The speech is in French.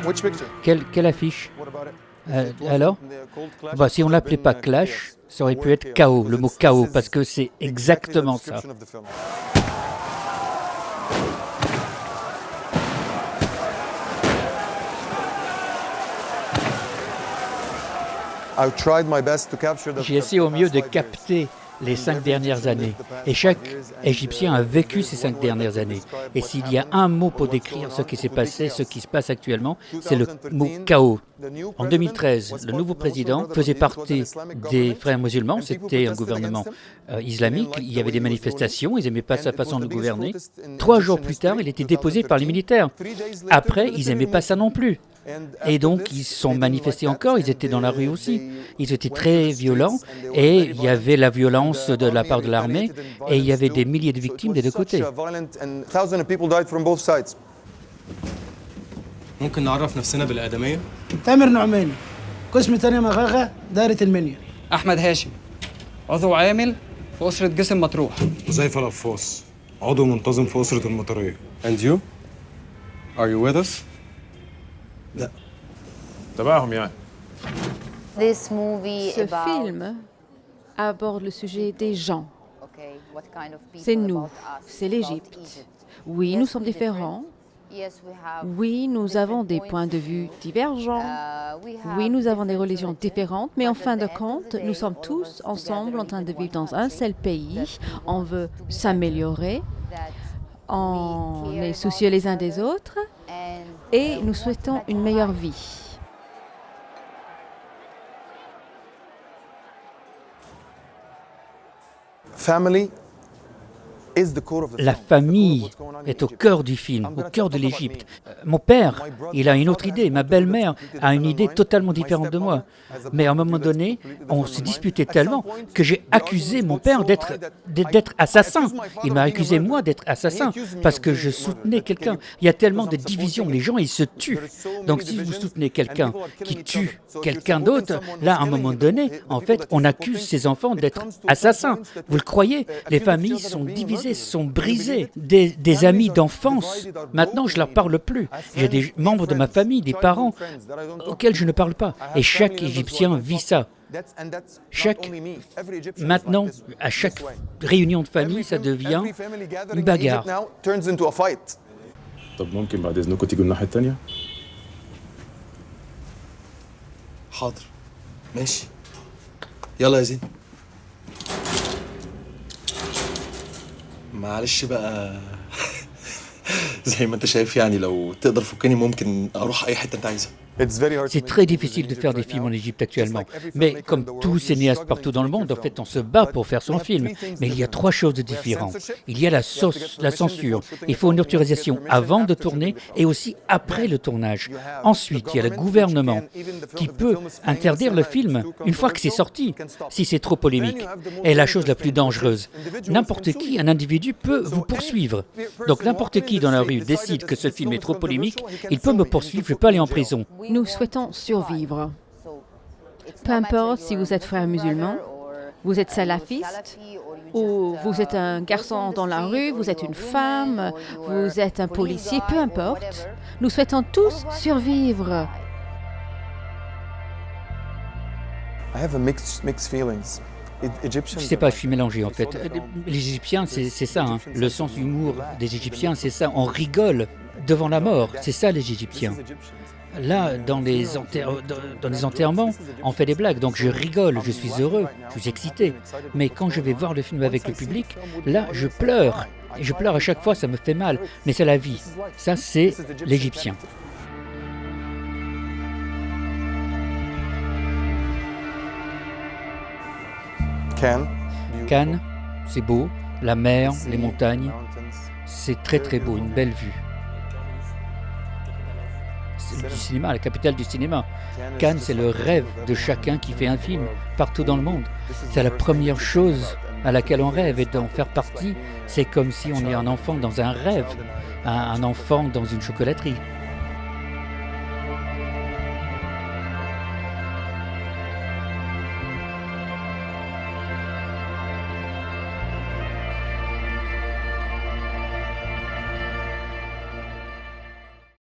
Which picture? Quelle affiche? What about it? Alors bah, si on l'appelait pas Clash, ça aurait pu être chaos, le mot chaos, parce que c'est exactement ça. J'ai essayé au mieux de capter les 5 dernières années. Et chaque Égyptien a vécu ces 5 dernières années. Et s'il y a un mot pour décrire ce qui s'est passé, ce qui se passe actuellement, c'est le mot chaos. En 2013, le nouveau président faisait partie des frères musulmans, c'était un gouvernement islamique, il y avait des manifestations, ils n'aimaient pas sa façon de gouverner. 3 jours plus tard, il était déposé par les militaires. Après, ils n'aimaient pas ça non plus. Et donc, ils se sont manifestés encore, ils étaient dans la rue aussi. Ils étaient très violents et il y avait la violence de la part de l'armée et il y avait des milliers de victimes des deux côtés. ممكن نعرف نفسنا بالآدمية؟ تامر نعماني قسم تانية مغاغة دائرة المنيا. أحمد هاشم عضو عامل في أسرة جسم مطروح. حذيفة القفاص عضو منتظم في أسرة المطرية. And you? Are you with us? لا. تبعهم يعني. Ce film aborde le sujet des gens. C'est nous, c'est l'Égypte. Oui, nous sommes différents. Oui, nous avons des points de vue divergents. Oui, nous avons des religions différentes, mais en fin de compte, nous sommes tous ensemble en train de vivre dans un seul pays. On veut s'améliorer. On est soucieux les uns des autres et nous souhaitons une meilleure vie. La famille est au cœur du film, au cœur de l'Égypte. Mon père, il a une autre idée. Ma belle-mère a une idée totalement différente de moi. Mais à un moment donné, on s'est disputé tellement que j'ai accusé mon père d'être assassin. Il m'a accusé moi d'être assassin parce que je soutenais quelqu'un. Il y a tellement de divisions, les gens ils se tuent. Donc si vous soutenez quelqu'un qui tue quelqu'un d'autre, là à un moment donné, en fait, on accuse ses enfants d'être assassins. Vous le croyez? Les familles sont divisées, sont brisées. Des amis d'enfance, maintenant je ne leur parle plus. J'ai des membres de ma famille, des parents auxquels je ne parle pas. Et chaque Égyptien vit ça. Maintenant, à chaque réunion de famille, ça devient une bagarre. طب ممكن بعد إذنكم تيجوا الناحية التانية؟ حاضر ماشي يلا يا زين معلش بقى زي ما انت شايف يعني لو تقدر فكني ممكن اروح اي حته انت عايزها. C'est très difficile de faire des films en Égypte actuellement. Mais comme tous cinéastes partout dans le monde, en fait, on se bat pour faire son film. Mais il y a 3 choses différentes. Il y a la censure. Il faut une autorisation avant de tourner et aussi après le tournage. Ensuite, il y a le gouvernement qui peut interdire le film une fois que c'est sorti, si c'est trop polémique. Et la chose la plus dangereuse, n'importe qui, un individu, peut vous poursuivre. Donc n'importe qui dans la rue décide que ce film est trop polémique, il peut me poursuivre, je peux aller en prison. Nous souhaitons survivre. Peu importe si vous êtes frère musulman, vous êtes salafiste, ou vous êtes un garçon dans la rue, vous êtes une femme, vous êtes un policier, peu importe. Nous souhaitons tous survivre. Je ne sais pas, je suis mélangé en fait. Les Égyptiens, c'est ça, hein. Le sens d'humour des Égyptiens, c'est ça. On rigole devant la mort, c'est ça les Égyptiens. Là, dans les enterrements, on fait des blagues, donc je rigole, je suis heureux, je suis excité. Mais quand je vais voir le film avec le public, là, je pleure. Et je pleure à chaque fois, ça me fait mal. Mais c'est la vie. Ça, c'est l'Égyptien. Cannes, c'est beau. La mer, les montagnes, c'est très très beau, une belle vue. C'est du cinéma, la capitale du cinéma. Cannes, c'est le rêve de chacun qui fait un film, partout dans le monde. C'est la première chose à laquelle on rêve, et d'en faire partie, c'est comme si on est un enfant dans un rêve, un enfant dans une chocolaterie.